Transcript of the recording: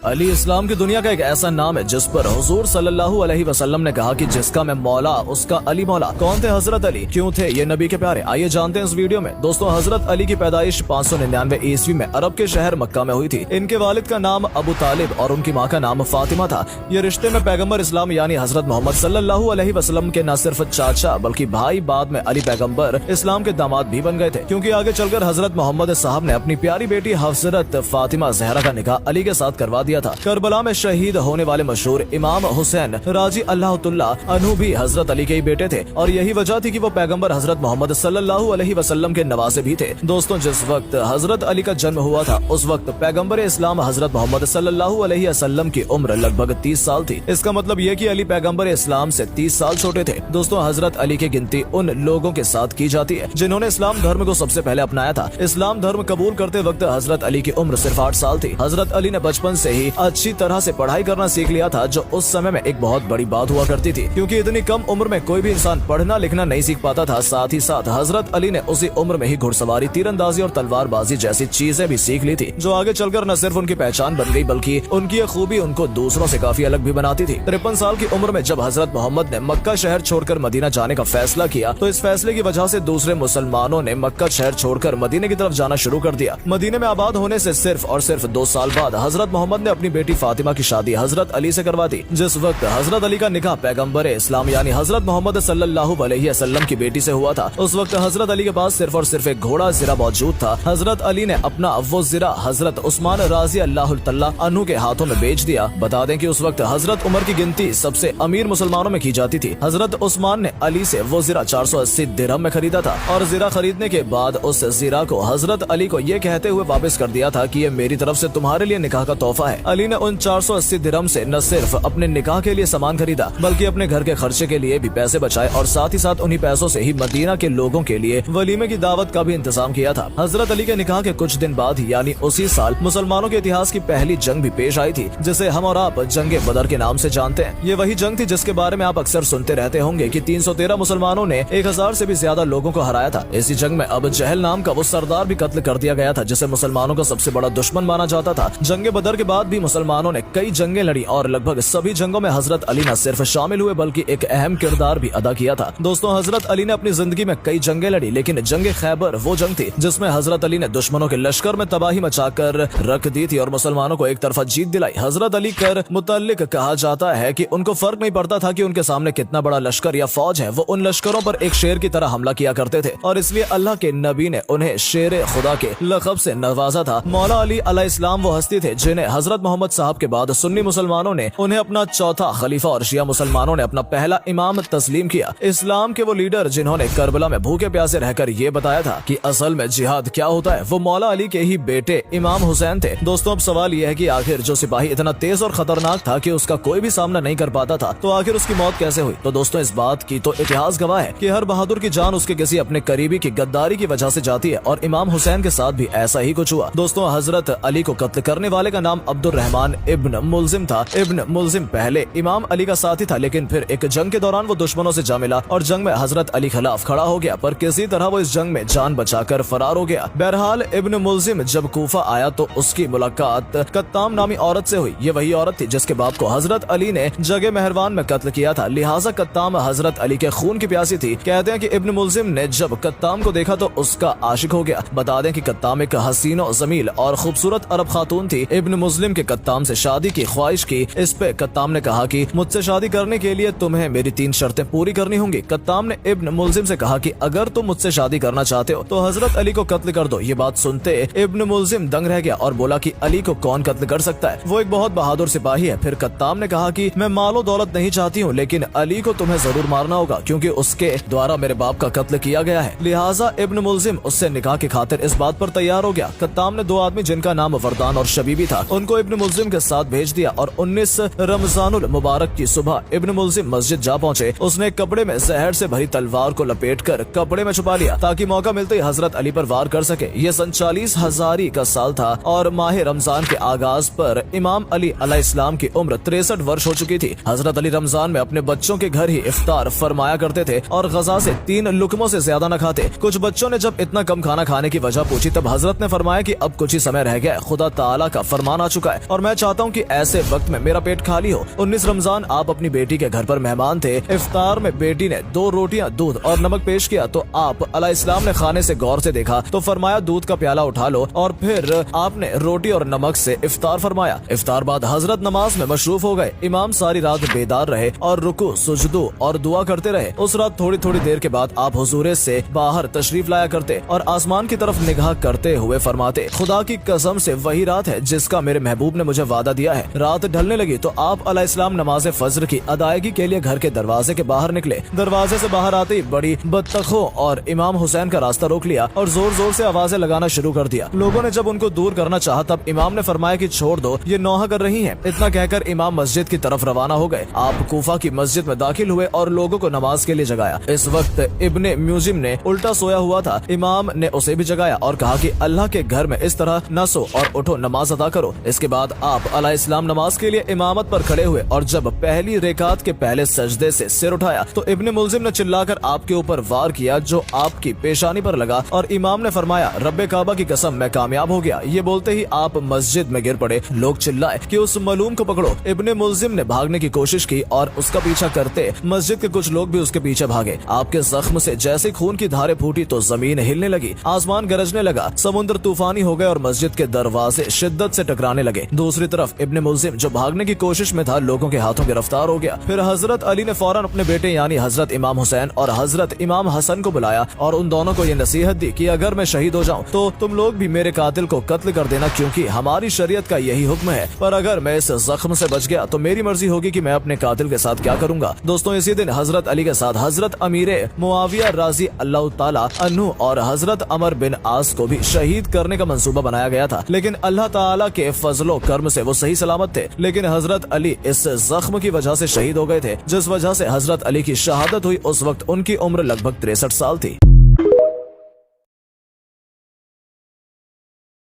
अली इस्लाम की दुनिया का एक ऐसा नाम है जिस पर हुजूर सल्लल्लाहु अलैहि वसल्लम ने कहा कि जिसका मैं मौला उसका अली मौला। कौन थे हजरत अली, क्यों थे ये नबी के प्यारे, आइए जानते हैं इस वीडियो में। दोस्तों, हजरत अली की पैदाइश 599 ईस्वी में अरब के शहर मक्का में हुई थी। इनके वालिद का नाम अबू तालिब और उनकी माँ का नाम फातिमा था। ये रिश्ते में पैगम्बर इस्लाम यानी हजरत मोहम्मद सल्लल्लाहु अलैहि वसल्लम के न सिर्फ चाचा बल्कि भाई, बाद में अली पैगम्बर इस्लाम के दामाद भी बन गए थे, क्योंकि आगे चलकर हजरत मोहम्मद साहब ने अपनी प्यारी बेटी हजरत फातिमा जहरा का निकाह अली के साथ करवा दिया था। करबला में शहीद होने वाले मशहूर इमाम हुसैन राजी अल्लाह तुल्ला अन्हु भी हजरत अली के ही बेटे थे और यही वजह थी कि वो पैगम्बर हजरत मोहम्मद सल्लल्लाहु अलैहि वसल्लम के नवासे भी थे। दोस्तों, जिस वक्त हजरत अली का जन्म हुआ था उस वक्त पैगम्बर इस्लाम हजरत मोहम्मद सल्लल्लाहु अलैहि वसल्लम की उम्र लगभग 30 साल थी। इसका मतलब ये कि अली पैगम्बर इस्लाम से 30 साल छोटे थे। दोस्तों, हजरत अली की गिनती उन लोगों के साथ की जाती है जिन्होंने इस्लाम धर्म को सबसे पहले अपनाया था। इस्लाम धर्म कबूल करते वक्त हजरत अली की उम्र सिर्फ 8 साल थी। हजरत अली ने बचपन से ही अच्छी तरह से पढ़ाई करना सीख लिया था, जो उस समय में एक बहुत बड़ी बात हुआ करती थी, क्योंकि इतनी कम उम्र में कोई भी इंसान पढ़ना लिखना नहीं सीख पाता था। साथ ही साथ हजरत अली ने उसी उम्र में ही घुड़सवारी, तीरंदाजी और तलवारबाजी जैसी चीजें भी सीख ली थी, जो आगे चलकर न सिर्फ उनकी पहचान बन गई बल्कि उनकी ये खूबी उनको दूसरों से काफी अलग भी बनाती थी। 53 साल की उम्र में जब हजरत मोहम्मद ने मक्का शहर छोड़कर मदीना जाने का फैसला किया तो इस फैसले की वजह से दूसरे मुसलमानों ने मक्का शहर छोड़कर मदीने की तरफ जाना शुरू कर दिया। मदीने में आबाद होने से सिर्फ और सिर्फ 2 साल बाद हजरत मोहम्मद ने अपनी बेटी फातिमा की शादी हजरत अली से करवा दी। जिस वक्त हजरत अली का निकाह पैगम्बर इस्लाम यानी हजरत मोहम्मद सल्लल्लाहु अलैहि वसल्लम की बेटी से हुआ था, उस वक्त हजरत अली के पास सिर्फ और सिर्फ एक घोड़ा ज़िरा मौजूद था। हजरत अली ने अपना वो ज़िरा हजरत उस्मान राजी अल्लाह तआला अन्हु के हाथों में बेच दिया। बता दें कि उस वक्त हजरत उमर की गिनती सबसे अमीर मुसलमानों में की जाती थी। हजरत उस्मान ने अली से वो ज़िरा 480 दिरहम में खरीदा था और ज़िरा खरीदने के बाद उस ज़िरा को हजरत अली को ये कहते हुए वापस कर दिया था कि ये मेरी तरफ से तुम्हारे लिए निकाह का तोहफा है। अली ने उन 480 दिरहम से न सिर्फ अपने निकाह के लिए सामान खरीदा बल्कि अपने घर के खर्चे के लिए भी पैसे बचाए और साथ ही साथ उन्हीं पैसों से ही मदीना के लोगों के लिए वलीमे की दावत का भी इंतजाम किया था। हजरत अली के निकाह के कुछ दिन बाद यानी उसी साल मुसलमानों के इतिहास की पहली जंग भी पेश आई थी, जिसे हम और आप जंगे बदर के नाम से जानते हैं। ये वही जंग थी जिसके बारे में आप अक्सर सुनते रहते होंगे कि 313 मुसलमानों ने 1000 से भी ज्यादा लोगों को हराया था। इसी जंग में अबू जहल नाम का वो सरदार भी कत्ल कर दिया गया था जिसे मुसलमानों का सबसे बड़ा दुश्मन माना जाता था। जंगे बदर के बाद भी मुसलमानों ने कई जंगें लड़ी और लगभग सभी जंगों में हजरत अली न सिर्फ शामिल हुए बल्कि एक अहम किरदार भी अदा किया था। दोस्तों, हजरत अली ने अपनी जिंदगी में कई जंगें लड़ी, लेकिन जंगे खैबर वो जंग थी जिसमें हजरत अली ने दुश्मनों के लश्कर में तबाही मचाकर रख दी थी और मुसलमानों को एक तरफा जीत दिलाई। हजरत अली कर मुतल्लिक कहा जाता है कि उनको फर्क नहीं पड़ता था कि उनके सामने कितना बड़ा लश्कर या फौज है, वो उन लश्करों पर एक शेर की तरह हमला किया करते थे और इसलिए अल्लाह के नबी ने उन्हें शेर खुदा के लक़ब से नवाजा था। मौला अली अलैहिस्सलाम वो हस्ती थे जिन्हें हजरत मोहम्मद साहब के बाद सुन्नी मुसलमानों ने उन्हें अपना चौथा खलीफा और शिया मुसलमानों ने अपना पहला इमाम तस्लीम किया। इस्लाम के वो लीडर जिन्होंने करबला में भूखे प्यासे रहकर ये बताया था कि असल में जिहाद क्या होता है, वो मौला अली के ही बेटे इमाम हुसैन थे। दोस्तों, अब सवाल यह है कि आखिर जो सिपाही इतना तेज और खतरनाक था कि उसका कोई भी सामना नहीं कर पाता था, तो आखिर उसकी मौत कैसे हुई? तो दोस्तों, इस बात की तो इतिहास गवाह है कि हर बहादुर की जान उसके किसी अपने करीबी की गद्दारी की वजह से जाती है और इमाम हुसैन के साथ भी ऐसा ही कुछ हुआ। दोस्तों, हजरत अली को कत्ल करने वाले का नाम अब्दुर रहमान इब्न मुल्जिम था। इब्न मुल्जिम पहले इमाम अली का साथी था, लेकिन फिर एक जंग के दौरान वो दुश्मनों से जा मिला और जंग में हजरत अली खिलाफ खड़ा हो गया, पर किसी तरह वो इस जंग में जान बचाकर फरार हो गया। बहरहाल इब्न मुल्जिम जब कूफा आया तो उसकी मुलाकात कत्ताम नामी औरत से हुई। ये वही औरत थी जिसके बाप को हजरत अली ने जगह मेहरबान में कत्ल किया था, लिहाजा कत्ताम हजरत अली के खून की प्यासी थी। कहते हैं कि इब्न मुल्जिम ने जब कत्ताम को देखा तो उसका आशिक हो गया। बता दें कि कत्ताम एक हसीनो जमील और खूबसूरत अरब खातून थी। इब्न मुस्लिम के कत्ताम से शादी की ख्वाहिश की। इस पे कत्ताम ने कहा कि मुझसे शादी करने के लिए तुम्हें मेरी 3 शर्तें पूरी करनी होंगी। कत्ताम ने इब्न मुल्जिम से कहा कि अगर तुम मुझसे शादी करना चाहते हो तो हजरत अली को कत्ल कर दो। ये बात सुनते इब्न मुल्जिम दंग रह गया और बोला कि अली को कौन कत्ल कर सकता है, वो एक बहुत बहादुर सिपाही है। फिर कत्ताम ने कहा कि मैं मालो दौलत नहीं चाहती हूँ, लेकिन अली को तुम्हें जरूर मारना होगा क्योंकि उसके द्वारा मेरे बाप का कत्ल किया गया है। लिहाजा इब्न मुल्जिम उससे निकाह की खातिर इस बात पर तैयार हो गया। कत्ताम ने 2 आदमी जिनका नाम वरदान और शबीबी था उनको इब्न मुल्जिम के साथ भेज दिया और 19 रमजानुल मुबारक की सुबह इब्न मुल्जिम मस्जिद जा पहुंचे। उसने कपड़े में जहर से भरी तलवार को लपेटकर कपड़े में छुपा लिया ताकि मौका मिलते ही हजरत अली पर वार कर सके। ये सन 40 हजारी का साल था और माह रमजान के आगाज पर इमाम अली अलैहिस्सलाम की उम्र 63 वर्ष हो चुकी थी। हजरत अली रमजान में अपने बच्चों के घर ही इफ्तार फरमाया करते थे और गजा से 3 लुकमों से ज्यादा न खाते। कुछ बच्चों ने जब इतना कम खाना खाने की वजह पूछी तब हजरत ने फरमाया कि अब कुछ ही समय रह गया, खुदा ताला का फरमान आ चुका है। जाए और मैं चाहता हूँ कि ऐसे वक्त में मेरा पेट खाली हो। 19 रमजान आप अपनी बेटी के घर पर मेहमान थे। इफ्तार में बेटी ने 2 रोटियां, दूध और नमक पेश किया तो आप अलैहिस्सलाम ने खाने से गौर से देखा तो फरमाया दूध का प्याला उठा लो और फिर आपने रोटी और नमक से इफ्तार फरमाया। इफ्तार बाद हजरत नमाज में मशरूफ हो गए। इमाम सारी रात बेदार रहे और रुकू, सुजदू और दुआ करते रहे। उस रात थोड़ी थोड़ी देर के बाद आप हुजूरे से बाहर तशरीफ लाया करते और आसमान की तरफ निगाह करते हुए फरमाते, खुदा की कसम से वही रात है जिसका मेरे महबूब ने मुझे वादा दिया है। रात ढलने लगी तो आप अलैहिस्सलाम नमाज फज्र की अदायगी के लिए घर के दरवाजे के बाहर निकले। दरवाजे से बाहर आते ही बड़ी बदतखों और इमाम हुसैन का रास्ता रोक लिया और जोर जोर से आवाजें लगाना शुरू कर दिया। लोगों ने जब उनको दूर करना चाहा तब इमाम ने फरमाया कि छोड़ दो, ये नौहा कर रही हैं। इतना कहकर इमाम मस्जिद की तरफ रवाना हो गए। आप कूफा की मस्जिद में दाखिल हुए और लोगों को नमाज के लिए जगाया। इस वक्त इब्ने म्यूजिम ने उल्टा सोया हुआ था। इमाम ने उसे भी जगाया और कहा कि अल्लाह के घर में इस तरह न सो और उठो, नमाज अदा करो। इसके बाद आप अलैहिस्सलाम नमाज के लिए इमामत पर खड़े हुए और जब पहली रेकात के पहले सजदे से सिर उठाया तो इब्ने मुल्जिम ने चिल्लाकर आपके ऊपर वार किया जो आपकी पेशानी पर लगा और इमाम ने फरमाया, रब्बे काबा की कसम मैं कामयाब हो गया। ये बोलते ही आप मस्जिद में गिर पड़े। लोग चिल्लाए कि उस मलूम को पकड़ो। इब्ने मुल्जिम ने भागने की कोशिश की और उसका पीछा करते मस्जिद के कुछ लोग भी उसके पीछे भागे। आपके जख्म से जैसे खून की धारें फूटी तो जमीन हिलने लगी, आसमान गरजने लगा, समुद्र तूफानी हो गए और मस्जिद के दरवाजे शिद्दत से टकराने लगे। दूसरी तरफ इब्ने मुल्जिम जो भागने की कोशिश में था लोगों के हाथों गिरफ्तार हो गया। फिर हजरत अली ने फौरन अपने बेटे यानी हजरत इमाम हुसैन और हजरत इमाम हसन को बुलाया और उन दोनों को ये नसीहत दी कि अगर मैं शहीद हो जाऊं तो तुम लोग भी मेरे कातिल को कत्ल कर देना, क्योंकि हमारी शरीयत का यही हुक्म है। पर अगर मैं इस जख्म से बच गया तो मेरी मर्जी होगी कि मैं अपने कातिल के साथ क्या करूंगा। दोस्तों, इसी दिन हजरत अली के साथ हजरत अमीरे मुआविया राजी अल्लाह ताला अन्हु और हजरत अमर बिन आस को भी शहीद करने का मंसूबा बनाया गया था, लेकिन अल्लाह ताला के फजलो कर्म से वो सही सलामत थे। लेकिन हजरत अली इस जख्म की वजह से शहीद हो गए थे, जिस वजह से हजरत अली की शहादत हुई उस वक्त उनकी उम्र लगभग 63 साल थी।